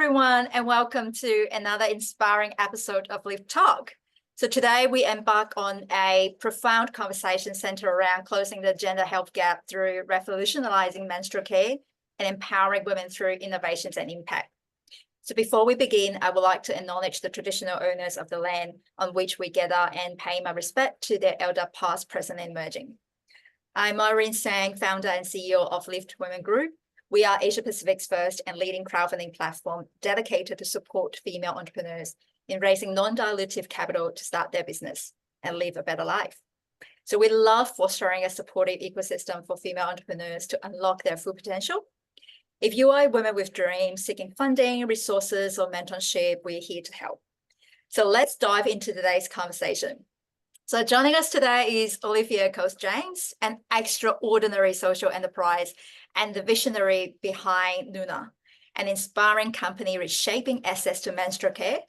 everyone, and welcome to another inspiring episode of Live Talk. So today we embark on a profound conversation centered around closing the gender health gap through revolutionizing menstrual care and empowering women through innovations and impact. So before we begin, I would like to acknowledge the traditional owners of the land on which we gather and pay my respect to their elder past, present, and emerging. I'm Irene Tsang, founder and CEO of Lift Women Group. We are Asia Pacific's first and leading crowdfunding platform dedicated to support female entrepreneurs in raising non-dilutive capital to start their business and live a better life. So we love fostering a supportive ecosystem for female entrepreneurs to unlock their full potential. If you are a woman with dreams, seeking funding, resources, or mentorship, we're here to help. So let's dive into today's conversation. So joining us today is Olivia Cotes-James, an extraordinary social enterprise and the visionary behind LUÜNA, an inspiring company reshaping access to menstrual care.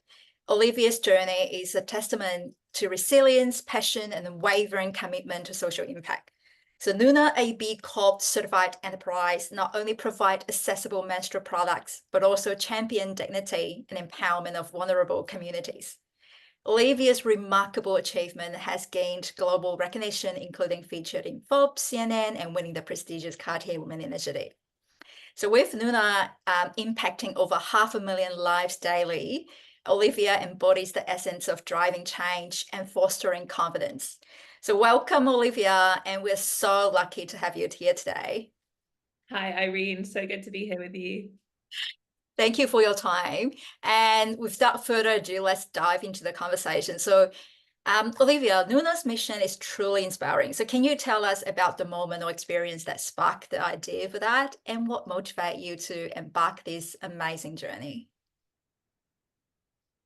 Olivia's journey is a testament to resilience, passion, and unwavering commitment to social impact. So LUÜNA, a B Corp certified enterprise, not only provide accessible menstrual products, but also champion dignity and empowerment of vulnerable communities. Olivia's remarkable achievement has gained global recognition, including featured in Forbes, CNN, and winning the prestigious Cartier Women Initiative. So with LUÜNA impacting over 500,000 lives daily, Olivia embodies the essence of driving change and fostering confidence. So welcome, Olivia, and we're so lucky to have you here today. Hi, Irene. So good to be here with you. Thank you for your time. And without further ado, let's dive into the conversation. So Olivia, LUÜNA's mission is truly inspiring. So can you tell us about the moment or experience that sparked the idea for that and what motivated you to embark this amazing journey?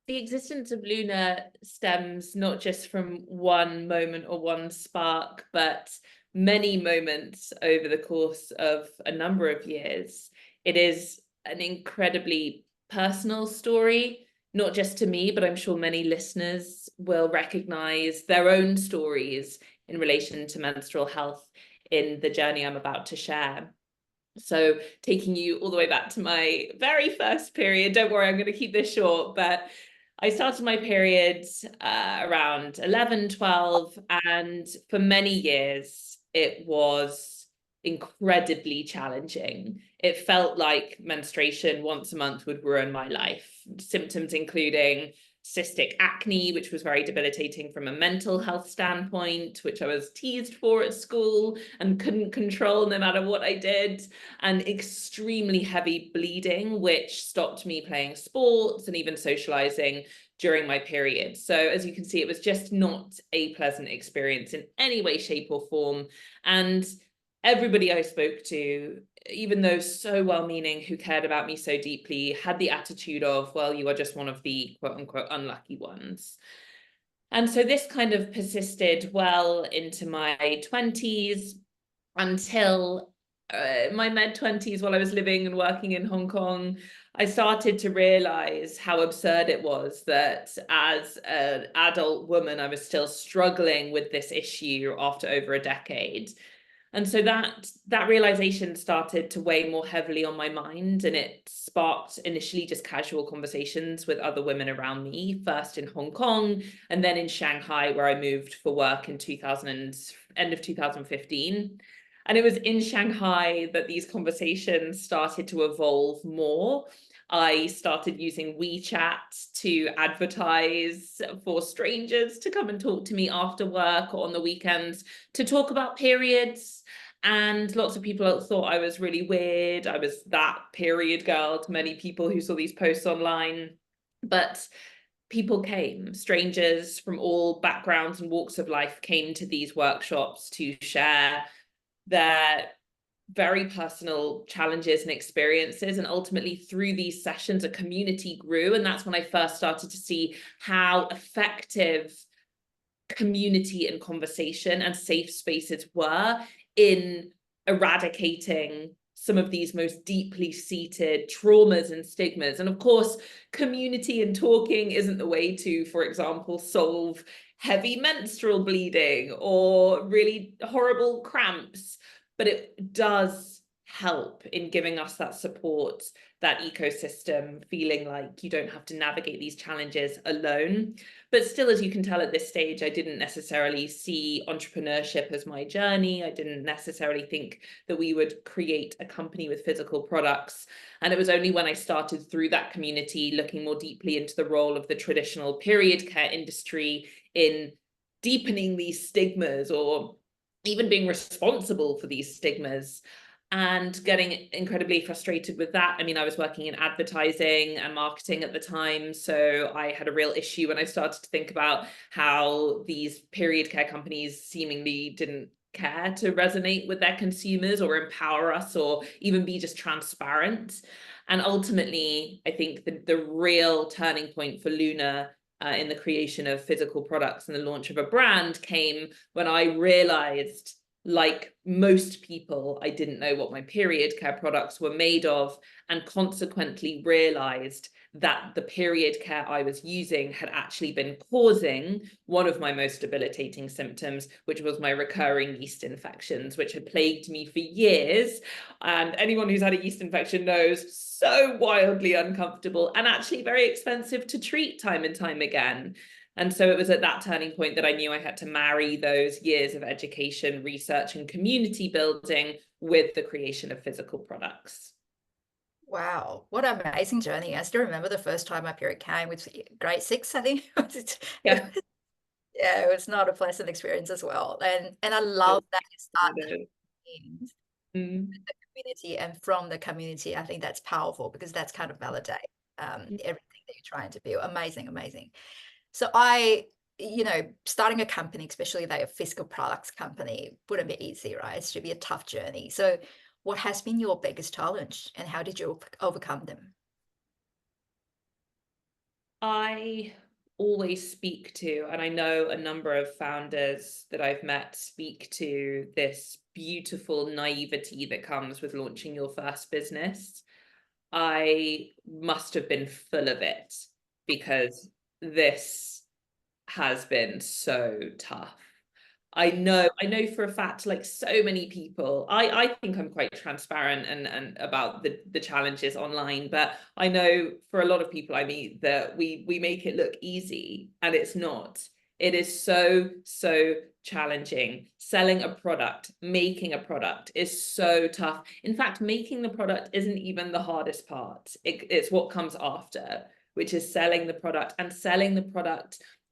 The existence of LUÜNA stems not just from one moment or one spark, but many moments over the course of a number of years. It is an incredibly personal story, not just to me, but I'm sure many listeners will recognize their own stories in relation to menstrual health in the journey I'm about to share. So taking you all the way back to my very first period, don't worry, I'm going to keep this short, but I started my period around 11, 12, and for many years, it was incredibly challenging. It felt like menstruation once a month would ruin my life. Symptoms including cystic acne, which was very debilitating from a mental health standpoint, which I was teased for at school and couldn't control no matter what I did, and extremely heavy bleeding, which stopped me playing sports and even socializing during my period. So as you can see, it was just not a pleasant experience in any way, shape, or form. And everybody I spoke to, even though so well-meaning, who cared about me so deeply, had the attitude of, well, you are just one of the quote-unquote unlucky ones. And so this kind of persisted well into my 20s until my mid-20s, while I was living and working in Hong Kong. I started to realize how absurd it was that as an adult woman, I was still struggling with this issue after over a decade. And so that realization started to weigh more heavily on my mind, and it sparked initially just casual conversations with other women around me, first in Hong Kong and then in Shanghai, where I moved for work in end of 2015. And it was in Shanghai that these conversations started to evolve more. I started using WeChat to advertise for strangers to come and talk to me after work or on the weekends to talk about periods. And lots of people thought I was really weird. I was that period girl to many people who saw these posts online. But people came, strangers from all backgrounds and walks of life came to these workshops to share their very personal challenges and experiences. And ultimately through these sessions, a community grew. And that's when I first started to see how effective community and conversation and safe spaces were in eradicating some of these most deeply seated traumas and stigmas. And of course, community and talking isn't the way to, for example, solve heavy menstrual bleeding or really horrible cramps, but it does help in giving us that support, that ecosystem, feeling like you don't have to navigate these challenges alone. But still, as you can tell at this stage, I didn't necessarily see entrepreneurship as my journey. I didn't necessarily think that we would create a company with physical products. And it was only when I started through that community, looking more deeply into the role of the traditional period care industry in deepening these stigmas, or even being responsible for these stigmas, and getting incredibly frustrated with that. I mean, I was working in advertising and marketing at the time, so I had a real issue when I started to think about how these period care companies seemingly didn't care to resonate with their consumers or empower us or even be just transparent. And ultimately, I think the real turning point for LUÜNA in the creation of physical products and the launch of a brand came when I realized, like most people, I didn't know what my period care products were made of, and consequently realized that the period care I was using had actually been causing one of my most debilitating symptoms, which was my recurring yeast infections, which had plagued me for years. And anyone who's had a yeast infection knows, so wildly uncomfortable and actually very expensive to treat time and time again. And so it was at that turning point that I knew I had to marry those years of education, research, and community building with the creation of physical products. Wow, what an amazing journey. I still remember the first time my period came, with grade 6, I think. Yeah. Yeah, it was not a pleasant experience as well. And I love that you start in the community, and from the community. I think that's powerful, because that's kind of validate everything that you're trying to build. Amazing, amazing. So starting a company, especially like a physical products company, wouldn't be easy, right? It should be a tough journey. So what has been your biggest challenge, and how did you overcome them? I always speak to, and I know a number of founders that I've met speak to, this beautiful naivety that comes with launching your first business. I must have been full of it, because this has been so tough. I know for a fact, like so many people, I think I'm quite transparent and about the challenges online, but I know for a lot of people I meet that we make it look easy, and it's not. It is so challenging. Selling a product, making a product is so tough. In fact, making the product isn't even the hardest part. It's what comes after, which is selling the product,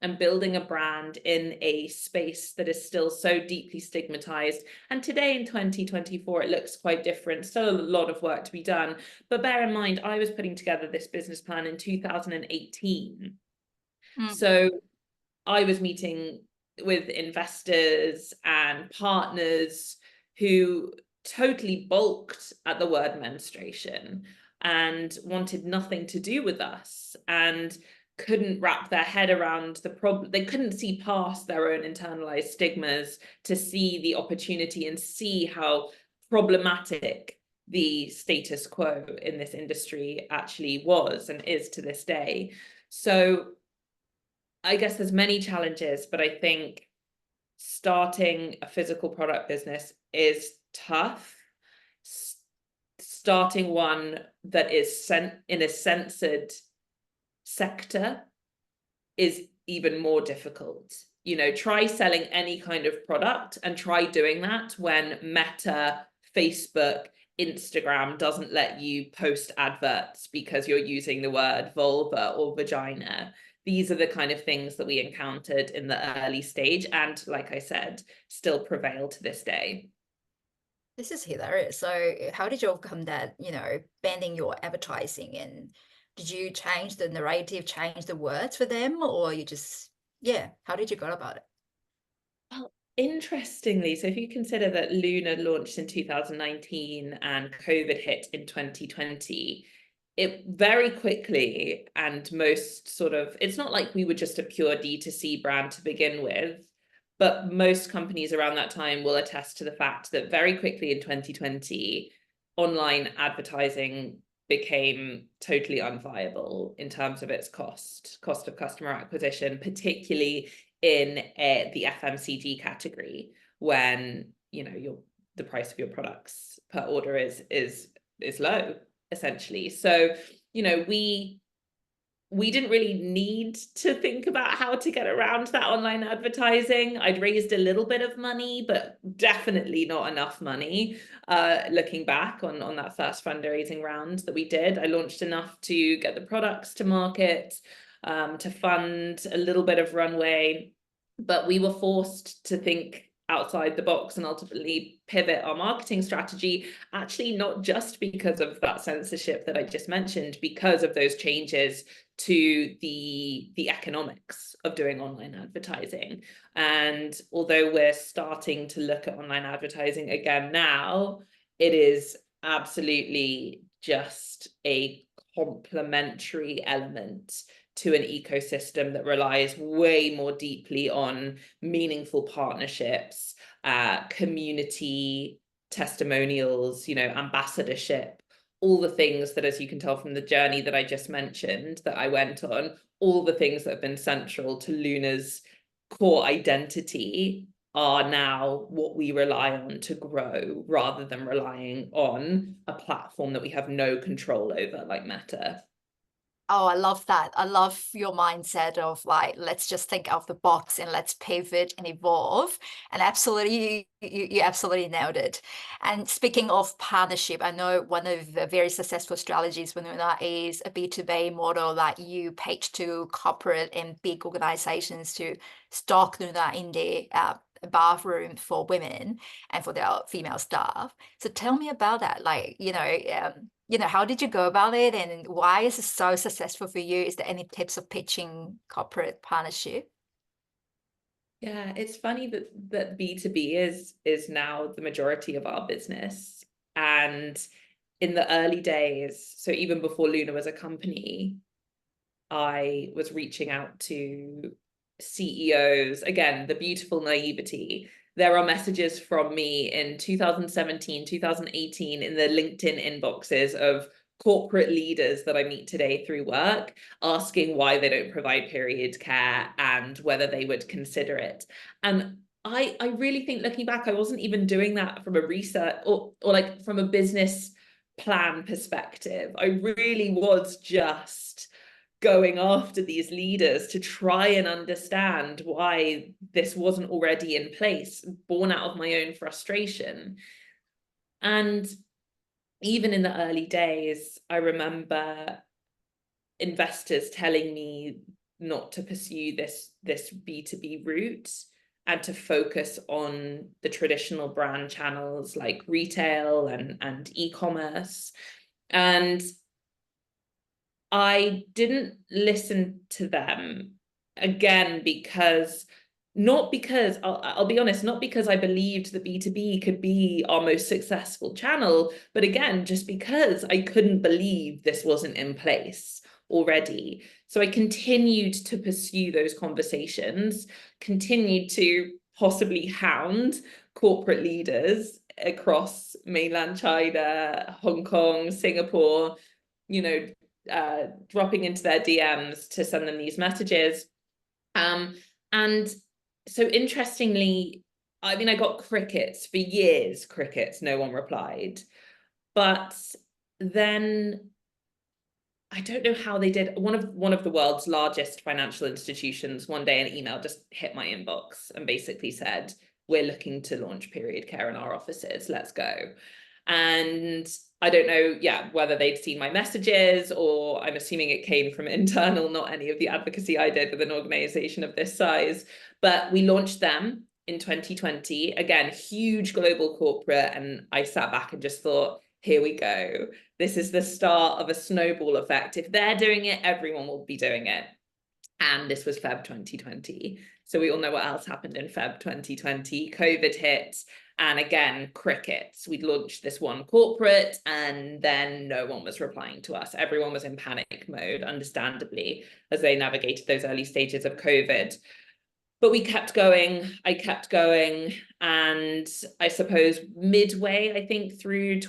and building a brand in a space that is still so deeply stigmatized. And today in 2024, it looks quite different. Still a lot of work to be done. But bear in mind, I was putting together this business plan in 2018. So I was meeting with investors and partners who totally balked at the word menstruation and wanted nothing to do with us, and couldn't wrap their head around the problem. They couldn't see past their own internalized stigmas to see the opportunity and see how problematic the status quo in this industry actually was and is to this day. So I guess there's many challenges, but I think starting a physical product business is tough. Starting one that is in a censored sector is even more difficult. Try selling any kind of product, and try doing that when Meta, Facebook, Instagram doesn't let you post adverts because you're using the word vulva or vagina. These are the kind of things that we encountered in the early stage, and like I said, still prevail to this day. This is hilarious. So how did you overcome that, banning your advertising? And did you change the narrative, change the words for them, or you just, how did you go about it? Well, interestingly, so if you consider that LUÜNA launched in 2019 and COVID hit in 2020, it very quickly, and most it's not like we were just a pure D2C brand to begin with, but most companies around that time will attest to the fact that very quickly in 2020, online advertising became totally unviable in terms of its cost of customer acquisition, particularly in the FMCG category, when you're the price of your products per order is low, essentially. So, you know, we didn't really need to think about how to get around that online advertising. I'd raised a little bit of money, but definitely not enough money. Looking back on that first fundraising round that we did, I launched enough to get the products to market, to fund a little bit of runway, but we were forced to think outside the box and ultimately pivot our marketing strategy, actually not just because of that censorship that I just mentioned, because of those changes to the economics of doing online advertising. And although we're starting to look at online advertising again now, it is absolutely just a complementary element to an ecosystem that relies way more deeply on meaningful partnerships, community testimonials, you know, ambassadorship, all the things that, as you can tell from the journey that I just mentioned, that I went on, all the things that have been central to LUÜNA's core identity are now what we rely on to grow, rather than relying on a platform that we have no control over, like Meta. Oh, I love that. I love your mindset of like, let's just think out of the box and let's pivot and evolve. And absolutely, you absolutely nailed it. And speaking of partnership, I know one of the very successful strategies with LUÜNA is a B2B model that you pitch to corporate and big organizations to stock LUÜNA in their bathroom for women and for their female staff. So tell me about that. Like, how did you go about it, and why is it so successful for you? Is there any tips of pitching corporate partnership? Yeah, it's funny that B2B is now the majority of our business. And in the early days, so even before LUÜNA was a company, I was reaching out to CEOs. Again, the beautiful naivety. There are messages from me in 2017, 2018 in the LinkedIn inboxes of corporate leaders that I meet today through work, asking why they don't provide period care and whether they would consider it. And I really think, looking back, I wasn't even doing that from a research or like from a business plan perspective. I really was just going after these leaders to try and understand why this wasn't already in place, born out of my own frustration. And even in the early days, I remember investors telling me not to pursue this B2B route and to focus on the traditional brand channels like retail and e-commerce. And I didn't listen to them, again, because I'll be honest, not because I believed that B2B could be our most successful channel, but again, just because I couldn't believe this wasn't in place already. So I continued to pursue those conversations, continued to possibly hound corporate leaders across mainland China, Hong Kong, Singapore, you know, dropping into their DMs to send them these messages. And so interestingly, I mean, I got crickets for years, no one replied. But then I don't know how they did. One of the world's largest financial institutions, one day an email just hit my inbox and basically said, "We're looking to launch period care in our offices. Let's go." And I don't know, whether they'd seen my messages, or I'm assuming it came from internal, not any of the advocacy I did with an organization of this size. But we launched them in 2020. Again, huge global corporate. And I sat back and just thought, here we go. This is the start of a snowball effect. If they're doing it, everyone will be doing it. And this was Feb 2020. So we all know what else happened in Feb 2020. COVID hit. And again, crickets. We'd launched this one corporate and then no one was replying to us. Everyone was in panic mode, understandably, as they navigated those early stages of COVID. But we kept going, I kept going. And I suppose midway, I think through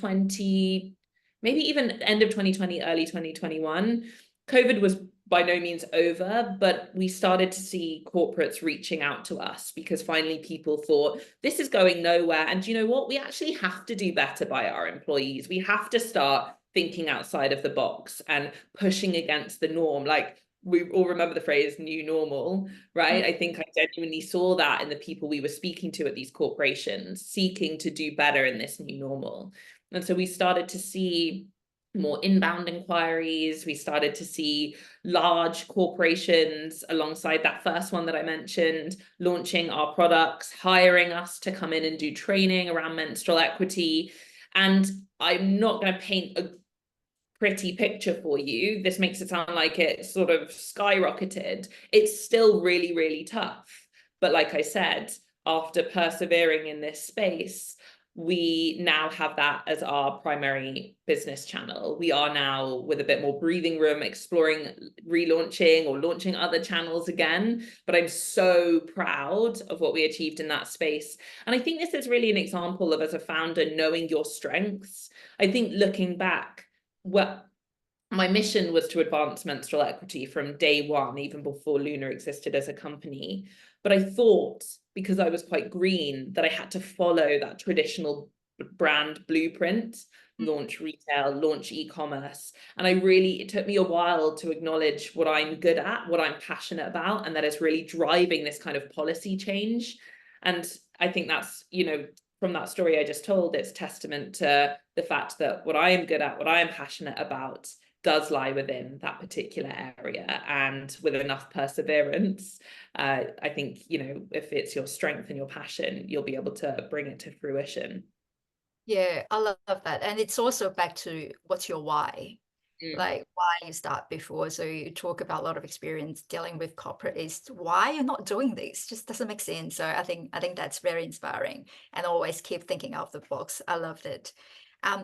maybe even end of 2020, early 2021, COVID was by no means over, but we started to see corporates reaching out to us because finally people thought this is going nowhere. And you know what? We actually have to do better by our employees. We have to start thinking outside of the box and pushing against the norm. Like, we all remember the phrase new normal, right? I think I genuinely saw that in the people we were speaking to at these corporations, seeking to do better in this new normal. And so we started to see more inbound inquiries. We started to see large corporations alongside that first one that I mentioned, launching our products, hiring us to come in and do training around menstrual equity. And I'm not going to paint a pretty picture for you. This makes it sound like it sort of skyrocketed. It's still really, really tough. But like I said, after persevering in this space, we now have that as our primary business channel. We are now, with a bit more breathing room, exploring relaunching or launching other channels again. But I'm so proud of what we achieved in that space. And I think this is really an example of, as a founder, knowing your strengths. I think looking back, well, my mission was to advance menstrual equity from day one, even before LUÜNA existed as a company. But I thought, because I was quite green, that I had to follow that traditional brand blueprint, launch retail, launch e-commerce. And it took me a while to acknowledge what I'm good at, what I'm passionate about, and that is really driving this kind of policy change. And I think that's, from that story I just told, it's testament to the fact that what I am good at, what I am passionate about, does lie within that particular area. And with enough perseverance, I think, if it's your strength and your passion, you'll be able to bring it to fruition. Yeah, I love that. And it's also back to what's your why? Like why you start before. So you talk about a lot of experience dealing with corporate, is why you're not doing this just doesn't make sense. So I think that's very inspiring, and always keep thinking out of the box. I loved it.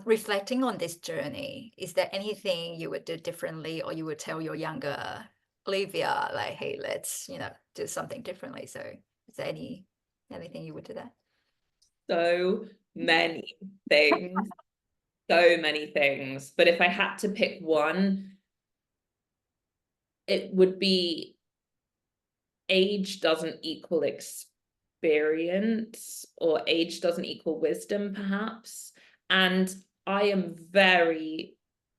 Reflecting on this journey, is there anything you would do differently, or you would tell your younger Olivia, like, hey, let's, do something differently? So is there anything you would do that? So many things. So many things. But if I had to pick one, it would be age doesn't equal experience, or age doesn't equal wisdom, perhaps. And I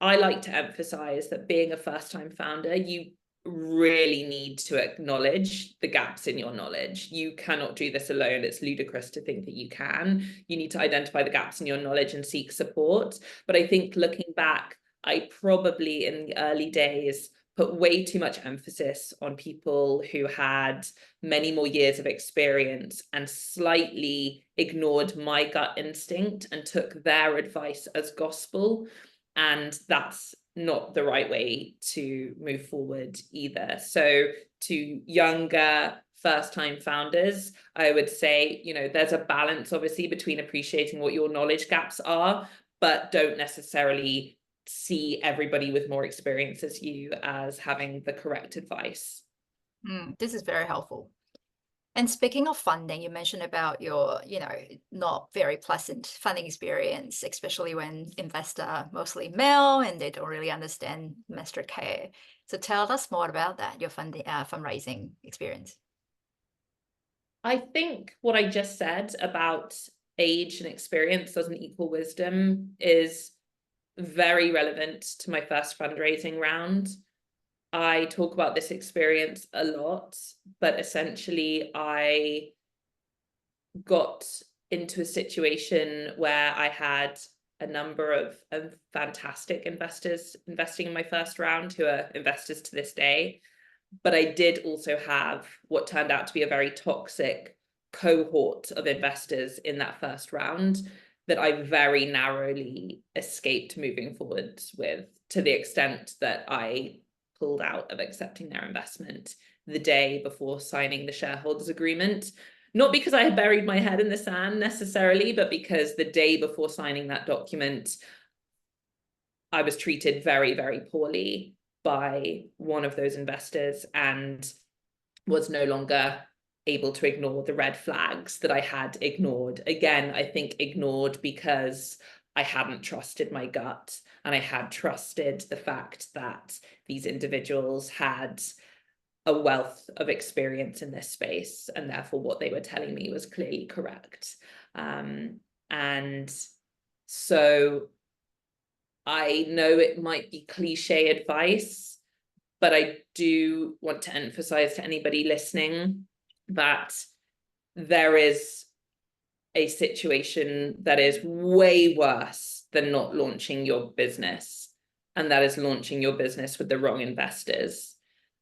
like to emphasize that being a first-time founder, you really need to acknowledge the gaps in your knowledge. You cannot do this alone. It's ludicrous to think that you can. You need to identify the gaps in your knowledge and seek support. But I think looking back, I probably in the early days put way too much emphasis on people who had many more years of experience and slightly ignored my gut instinct and took their advice as gospel. And that's not the right way to move forward either. So to younger first-time founders, I would say, there's a balance, obviously, between appreciating what your knowledge gaps are, but don't necessarily see everybody with more experience as you as having the correct advice. This is very helpful. And speaking of funding, you mentioned about your, not very pleasant funding experience, especially when investors are mostly male and they don't really understand menstrual care. So tell us more about that, your fundraising experience. I think what I just said about age and experience doesn't equal wisdom is very relevant to my first fundraising round. I talk about this experience a lot, but essentially I got into a situation where I had a number of fantastic investors investing in my first round, who are investors to this day. But I did also have what turned out to be a very toxic cohort of investors in that first round that I very narrowly escaped moving forward with, to the extent that I pulled out of accepting their investment the day before signing the shareholders agreement. Not because I had buried my head in the sand necessarily, but because the day before signing that document, I was treated very, very poorly by one of those investors and was no longer able to ignore the red flags that I had ignored. Again, I think ignored because I hadn't trusted my gut, and I had trusted the fact that these individuals had a wealth of experience in this space, and therefore what they were telling me was clearly correct. And so I know it might be cliche advice, but I do want to emphasize to anybody listening that there is a situation that is way worse than not launching your business, and that is launching your business with the wrong investors.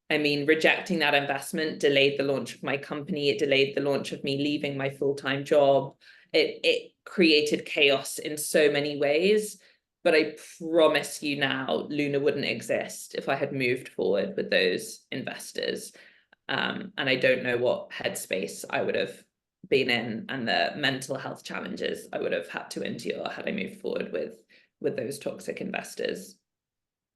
I mean, rejecting that investment delayed the launch of my company. It delayed the launch of me leaving my full-time job. It created chaos in so many ways. But I promise you now, LUÜNA wouldn't exist if I had moved forward with those investors. And I don't know what headspace I would have been in, and the mental health challenges I would have had to endure had I moved forward with those toxic investors.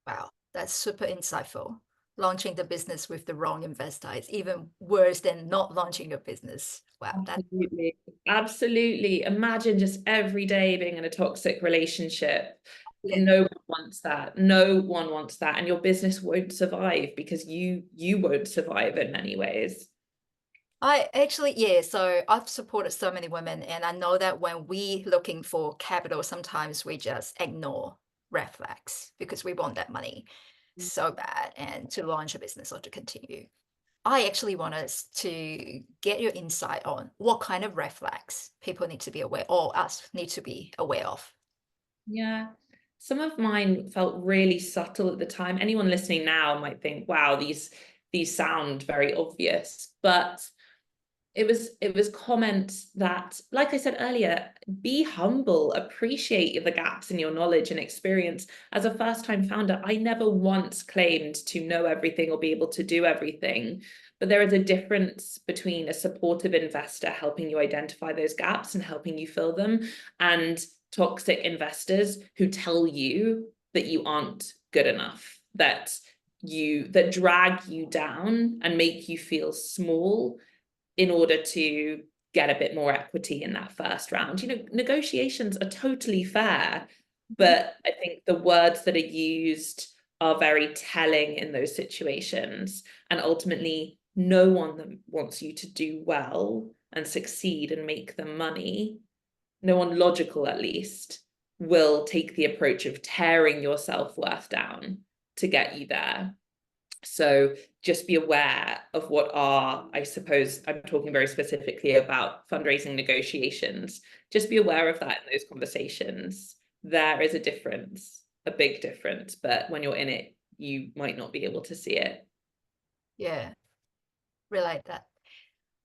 Wow, that's super insightful. Launching the business with the wrong investor is even worse than not launching your business. Wow, Absolutely. Absolutely. Imagine just every day being in a toxic relationship. No one wants that. No one wants that. And your business won't survive because you won't survive in many ways. I actually, yeah, so I've supported so many women, and I know that when we looking for capital, sometimes we just ignore red flags because we want that money so bad and to launch a business or to continue. I actually want us to get your insight on what kind of red flags people need to be aware, or us need to be aware of. Yeah. Some of mine felt really subtle at the time. Anyone listening now might think, wow, these sound very obvious, but it was comments that, like I said earlier, be humble, appreciate the gaps in your knowledge and experience. As a first-time founder, I never once claimed to know everything or be able to do everything. But there is a difference between a supportive investor helping you identify those gaps and helping you fill them, and toxic investors who tell you that you aren't good enough, that drag you down and make you feel small in order to get a bit more equity in that first round. You know, negotiations are totally fair, but I think the words that are used are very telling in those situations. And ultimately, no one wants you to do well and succeed and make them money. No one logical, at least, will take the approach of tearing your self-worth down to get you there. So just be aware of what are, I suppose, I'm talking very specifically about fundraising negotiations. Just be aware of that in those conversations. There is a difference, a big difference, but when you're in it, you might not be able to see it. Yeah, relate that.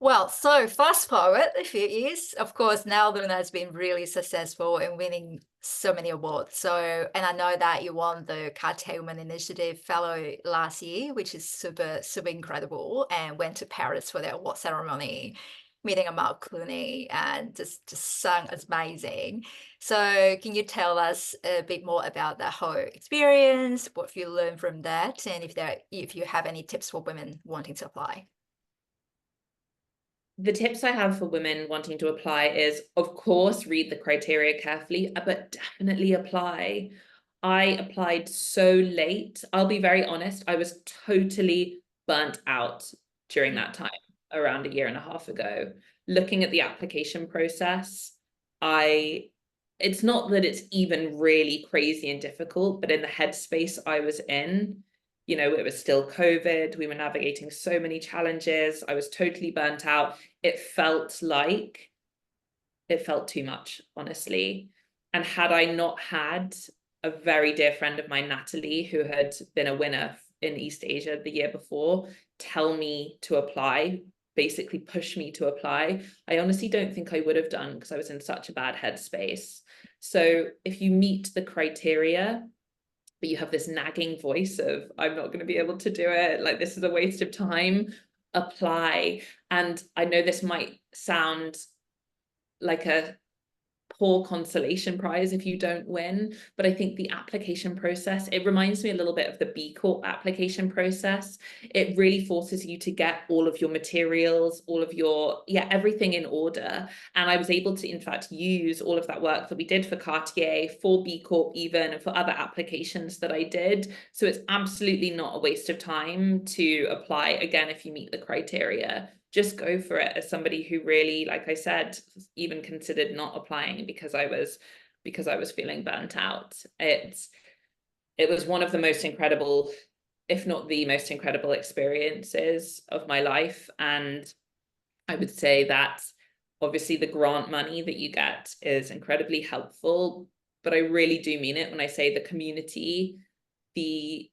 Well, so fast forward a few years, of course, now LUÜNA has been really successful in winning so many awards. So, and I know that you won the Curtailment Initiative Fellow last year, which is super, super incredible, and went to Paris for the award ceremony, meeting Mark Clooney, and just sung amazing. So can you tell us a bit more about that whole experience, what you learned from that, and if you have any tips for women wanting to apply? The tips I have for women wanting to apply is, of course, read the criteria carefully, but definitely apply. I applied so late. I'll be very honest, I was totally burnt out during that time, around a year and a half ago. Looking at the application process, it's not that it's even really crazy and difficult, but in the headspace I was in, you know, it was still COVID. We were navigating so many challenges. I was totally burnt out. It felt too much, honestly. And had I not had a very dear friend of mine, Natalie, who had been a winner in East Asia the year before, tell me to apply, basically push me to apply, I honestly don't think I would have done, because I was in such a bad headspace. So if you meet the criteria, but you have this nagging voice of, I'm not going to be able to do it, like this is a waste of time, apply. And I know this might sound like a poor consolation prize if you don't win. But I think the application process, it reminds me a little bit of the B Corp application process. It really forces you to get all of your materials, all of your, everything in order. And I was able to, in fact, use all of that work that we did for Cartier, for B Corp even, and for other applications that I did. So it's absolutely not a waste of time to apply. Again, if you meet the criteria, just go for it. As somebody who really, like I said, even considered not applying because I was feeling burnt out. It was one of the most incredible, if not the most incredible experiences of my life. And I would say that obviously the grant money that you get is incredibly helpful, but I really do mean it when I say the community, the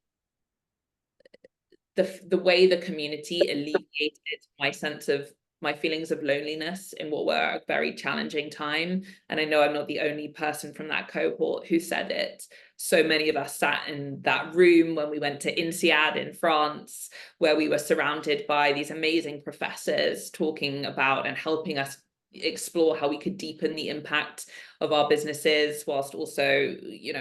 way the community alleviated my feelings of loneliness in what were a very challenging time. And I know I'm not the only person from that cohort who said it. So many of us sat in that room when we went to INSEAD in France, where we were surrounded by these amazing professors talking about and helping us explore how we could deepen the impact of our businesses whilst also,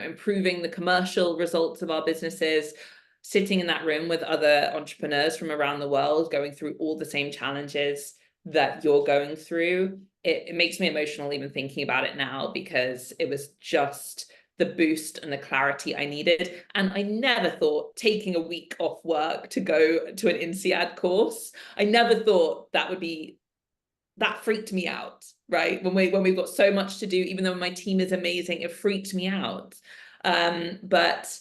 improving the commercial results of our businesses. Sitting in that room with other entrepreneurs from around the world going through all the same challenges that you're going through, it makes me emotional even thinking about it now, because it was just the boost and the clarity I needed. And I never thought taking a week off work to go to an INSEAD course, I never thought that freaked me out, right? When we've got so much to do, even though my team is amazing, it freaked me out. But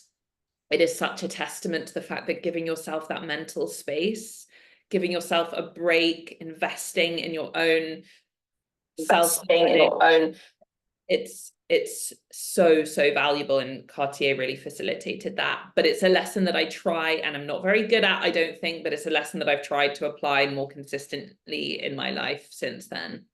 it is such a testament to the fact that giving yourself that mental space, giving yourself a break, investing in your own it's so valuable, and Cartier really facilitated that. But it's a lesson that I try, and I'm not very good at, I don't think, but it's a lesson that I've tried to apply more consistently in my life since then.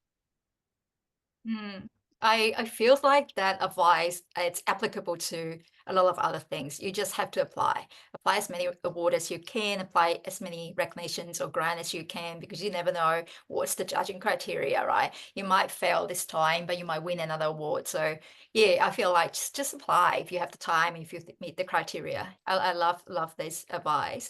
I feel like that advice, it's applicable to a lot of other things. You just have to apply as many awards as you can, apply as many recognitions or grant as you can, because you never know what's the judging criteria, right? You might fail this time, but you might win another award. So yeah, I feel like just apply if you have the time, if you meet the criteria. I love this advice.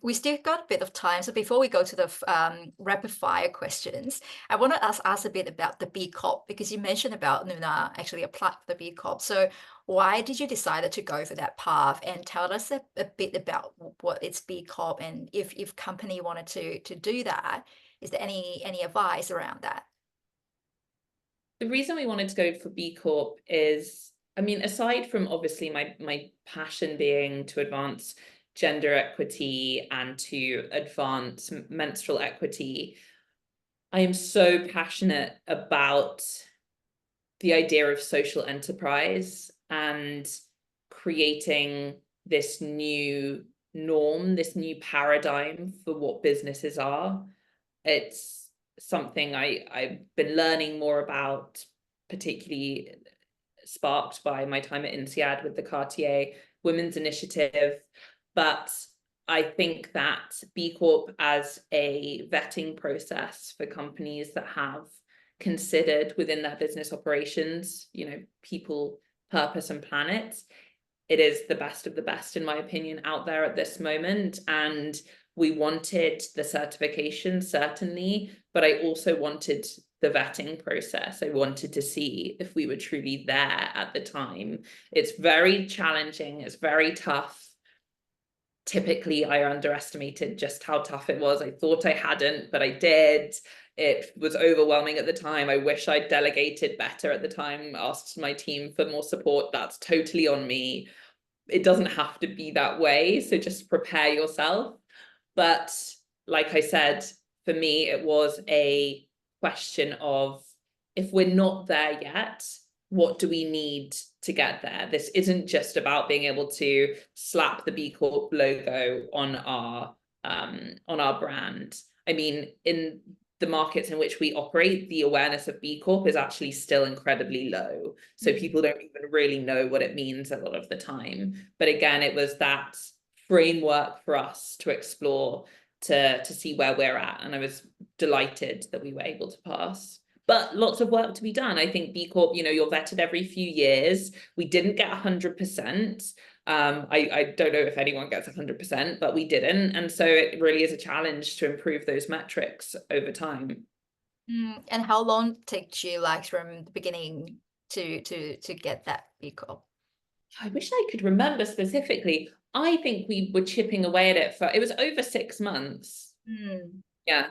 We still got a bit of time, so before we go to the rapid fire questions, I want to ask a bit about the B Corp, because you mentioned about LUÜNA actually applied for the B Corp. So why did you decide to go for that path? And tell us a bit about what it's B Corp, and if company wanted to do that, is there any advice around that? The reason we wanted to go for B Corp is, I mean, aside from obviously my passion being to advance gender equity and to advance menstrual equity, I am so passionate about the idea of social enterprise and creating this new norm, this new paradigm for what businesses are. It's something I've been learning more about, particularly sparked by my time at INSEAD with the Cartier Women's Initiative. But I think that B Corp as a vetting process for companies that have considered within their business operations, people, purpose, and planet, it is the best of the best, in my opinion, out there at this moment. And we wanted the certification, certainly, but I also wanted the vetting process. I wanted to see if we were truly there at the time. It's very challenging. It's very tough. Typically, I underestimated just how tough it was. I thought I hadn't, but I did. It was overwhelming at the time. I wish I'd delegated better at the time, asked my team for more support. That's totally on me. It doesn't have to be that way. So just prepare yourself. But like I said, for me, it was a question of, if we're not there yet, what do we need to get there? This isn't just about being able to slap the B Corp logo on our brand. I mean, in the markets in which we operate, the awareness of B Corp is actually still incredibly low. So people don't even really know what it means a lot of the time. But again, it was that framework for us to explore, to see where we're at. And I was delighted that we were able to pass. but lots of work to be done. I think B Corp, you know, you're vetted every few years. We didn't get 100%. I don't know if anyone gets 100%, but we didn't. And so it really is a challenge to improve those metrics over time. And how long takes you like from the beginning to get that B Corp? I wish I could remember specifically. I think we were chipping away at it for, it was over 6 months. Yeah.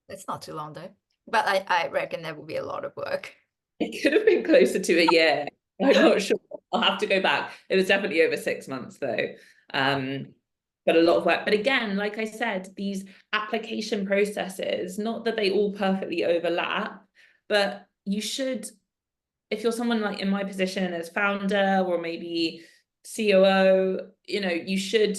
It's not too long though. But I reckon there will be a lot of work. It could have been closer to a year. I'm not sure. I'll have to go back. It was definitely over 6 months though. But a lot of work. But again, like I said, these application processes, not that they all perfectly overlap, but you should, if you're someone like in my position as founder or maybe COO, you know, you should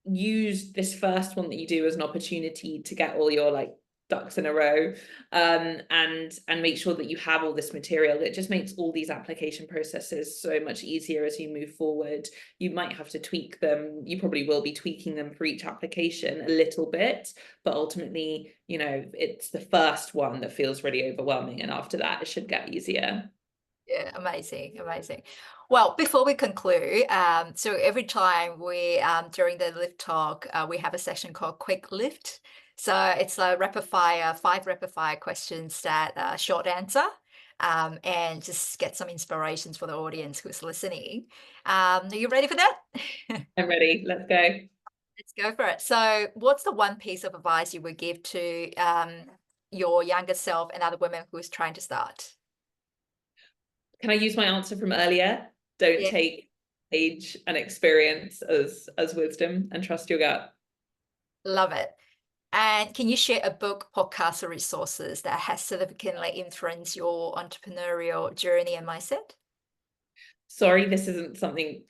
use this first one that you do as an opportunity to get all your like ducks in a row, and make sure that you have all this material. It just makes all these application processes so much easier as you move forward. You might have to tweak them. You probably will be tweaking them for each application a little bit, but ultimately, you know, it's the first one that feels really overwhelming, and after that it should get easier. Yeah, amazing, amazing. Well, before we conclude, so every time we during the lift talk, we have a section called Quick Lift. So it's a rapid fire, 5 rapid fire questions that short answer, and just get some inspirations for the audience who's listening. Are you ready for that? I'm ready. Let's go. Let's go for it. So, what's the one piece of advice you would give to your younger self and other women who's trying to start? Can I use my answer from earlier? Don't Yeah. take age and experience as wisdom, and trust your gut. Love it. And can you share a book, podcast, or resources that has significantly influenced your entrepreneurial journey and mindset? Sorry, this isn't something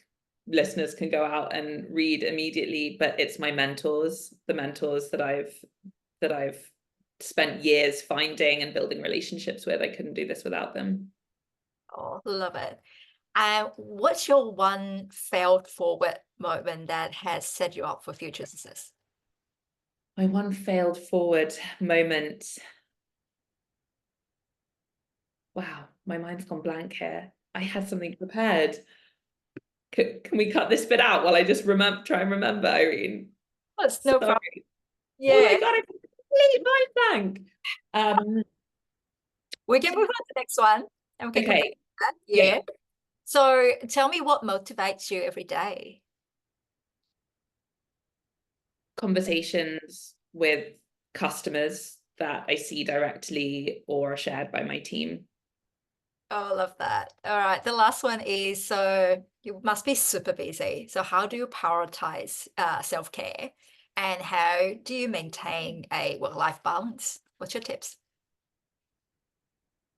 listeners can go out and read immediately, but it's my mentors, the mentors that I've spent years finding and building relationships with. I couldn't do this without them. Oh, love it. And what's your one failed forward moment that has set you up for future success? My one failed forward moment. Wow, my mind's gone blank here. I had something prepared. Can we cut this bit out while I just try and remember, Irene? Oh, it's no problem. Sorry. Yeah. Oh my God, I completely mind blank. We can move on to the next one and we can Okay. that. Yeah. So tell me what motivates you every day. Conversations with customers that I see directly or are shared by my team. Oh, I love that. All right. The last one is, so you must be super busy. So how do you prioritize self-care and how do you maintain a work-life balance? What's your tips?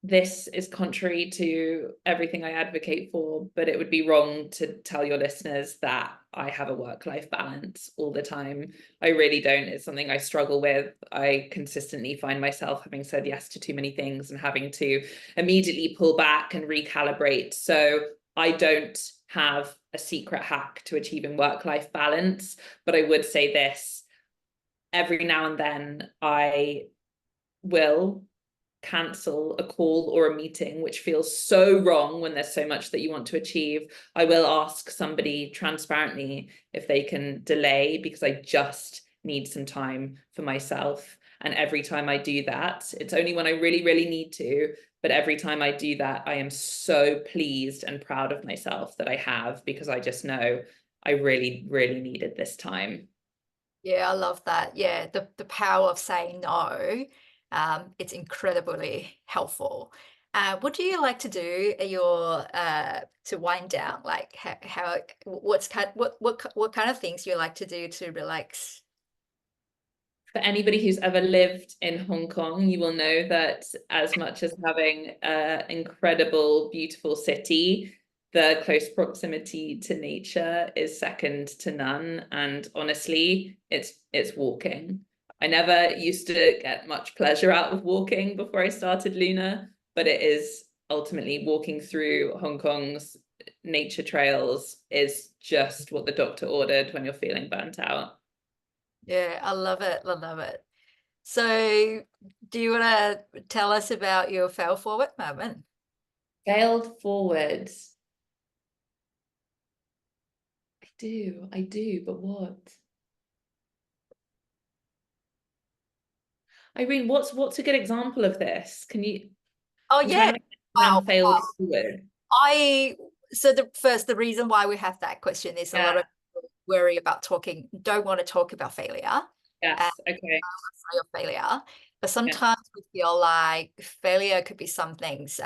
This is contrary to everything I advocate for, but it would be wrong to tell your listeners that I have a work-life balance all the time. I really don't. It's something I struggle with. I consistently find myself having said yes to too many things and having to immediately pull back and recalibrate. So I don't have a secret hack to achieving work-life balance, but I would say this: every now and then I will cancel a call or a meeting which feels so wrong when there's so much that you want to achieve. I will ask somebody transparently if they can delay because I just need some time for myself. And every time I do that, it's only when I really, really need to, but every time I do that, I am so pleased and proud of myself that I have, because I just know I really, really needed this time. Yeah, I love that. Yeah, the power of saying no. It's incredibly helpful. What do you like to do at your to wind down? Like what kind of things you like to do to relax? For anybody who's ever lived in Hong Kong, you will know that as much as having an incredible, beautiful city, the close proximity to nature is second to none. And honestly, it's walking. I never used to get much pleasure out of walking before I started LUÜNA, but it is ultimately walking through Hong Kong's nature trails is just what the doctor ordered when you're feeling burnt out. Yeah, I love it. I love it. So do you want to tell us about your fail forward moment? Failed forward. I do, but what? Irene, what's a good example of this? Oh, I'm trying yeah. to Wow. around failed forward. So the reason why we have that question is a lot Yeah, of people worry about don't want to talk about failure. yes, okay. Of failure, but Yeah. sometimes we feel like failure could be something's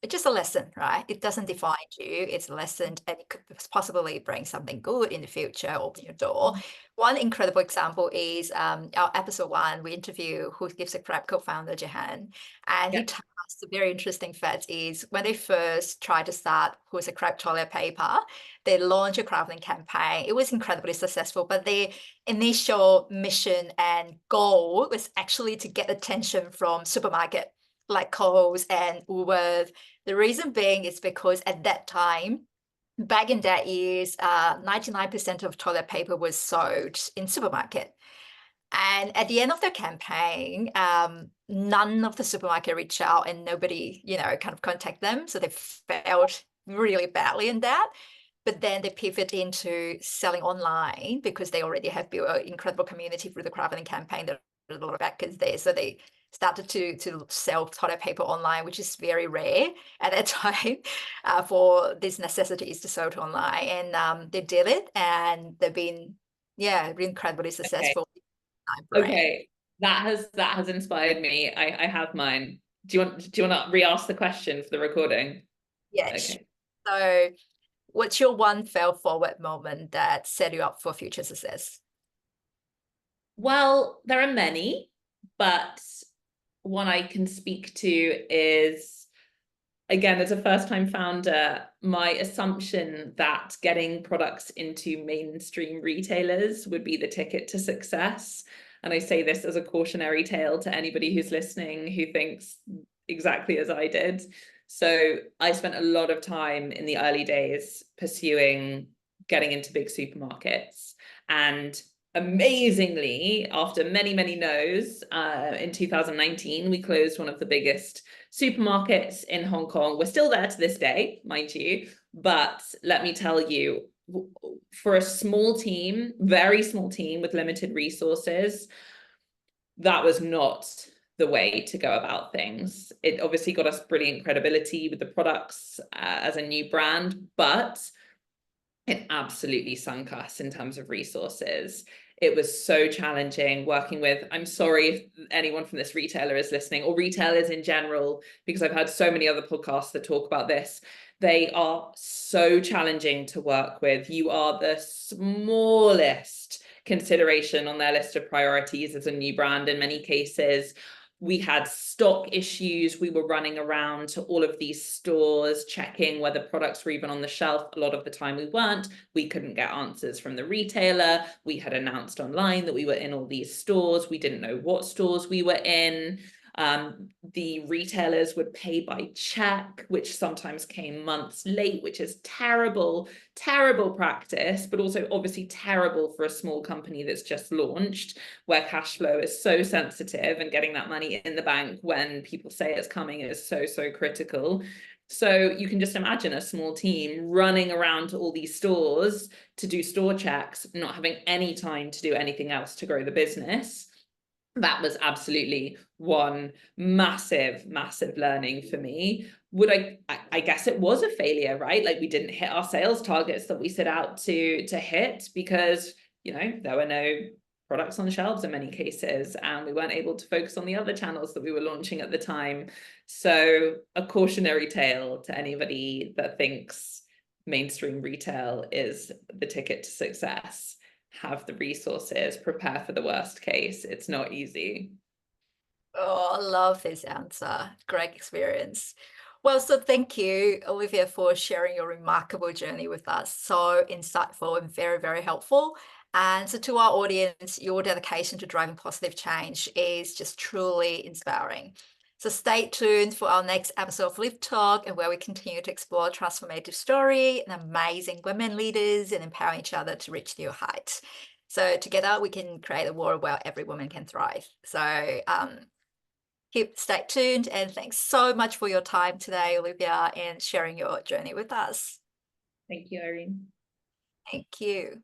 it's just a lesson, right? It doesn't define you, it's a lesson, and it could possibly bring something good in the future, open your door. One incredible example is our episode 1, we interview Who Gives a Crap co-founder Jahan, and he Yeah. tells us a very interesting fact is when they first tried to start Who's a Crap toilet paper, they launched a crowdfunding campaign. It was incredibly successful, but they initial mission and goal was actually to get attention from supermarket like Coles and Uber. The reason being is because at that time, back in that years, 99% of toilet paper was sold in supermarket. And at the end of the campaign, none of the supermarket reached out and nobody, kind of contact them. So they felt really badly in that. But then they pivot into selling online because they already have built an incredible community through the crowdfunding campaign. There are a lot of backers there. So they started to sell toilet paper online, which is very rare at that time for these necessities to sell to online. And they did it and they've been, incredibly Okay. successful brand. Okay. That has inspired me. I have mine. Do you want to re-ask the question for the recording? Yes. Okay. So what's your one fail forward moment that set you up for future success? Well, there are many, but one I can speak to is, again, as a first-time founder, my assumption that getting products into mainstream retailers would be the ticket to success. And I say this as a cautionary tale to anybody who's listening who thinks exactly as I did. So I spent a lot of time in the early days pursuing getting into big supermarkets. And amazingly, after many, many no's, in 2019, we closed one of the biggest supermarkets in Hong Kong. We're still there to this day, mind you, but let me tell you, for a small team, very small team with limited resources, that was not the way to go about things. It obviously got us brilliant credibility with the products as a new brand, but it absolutely sunk us in terms of resources. It was so challenging working with, I'm sorry if anyone from this retailer is listening, or retailers in general, because I've heard so many other podcasts that talk about this. They are so challenging to work with. You are the smallest consideration on their list of priorities as a new brand in many cases. We had stock issues. We were running around to all of these stores, checking whether products were even on the shelf. A lot of the time we weren't. We couldn't get answers from the retailer. We had announced online that we were in all these stores. We didn't know what stores we were in. The retailers would pay by check, which sometimes came months late, which is terrible, terrible practice, but also obviously terrible for a small company that's just launched, where cash flow is so sensitive, and getting that money in the bank when people say it's coming is so, so critical. So you can just imagine a small team running around to all these stores to do store checks, not having any time to do anything else to grow the business. That was absolutely one massive, massive learning for me. I guess it was a failure, right? Like, we didn't hit our sales targets that we set out to hit because, there were no products on the shelves in many cases, and we weren't able to focus on the other channels that we were launching at the time. So a cautionary tale to anybody that thinks mainstream retail is the ticket to success. Have the resources, prepare for the worst case. It's not easy. Oh, I love this answer. Great experience. Well, so thank you, Olivia, for sharing your remarkable journey with us. So insightful and very, very helpful. And so to our audience, your dedication to driving positive change is just truly inspiring. So stay tuned for our next episode of Live Talk, and where we continue to explore transformative story and amazing women leaders and empowering each other to reach new heights. So together we can create a world where every woman can thrive. So stay tuned, and thanks so much for your time today, Olivia, and sharing your journey with us. Thank you, Irene. Thank you.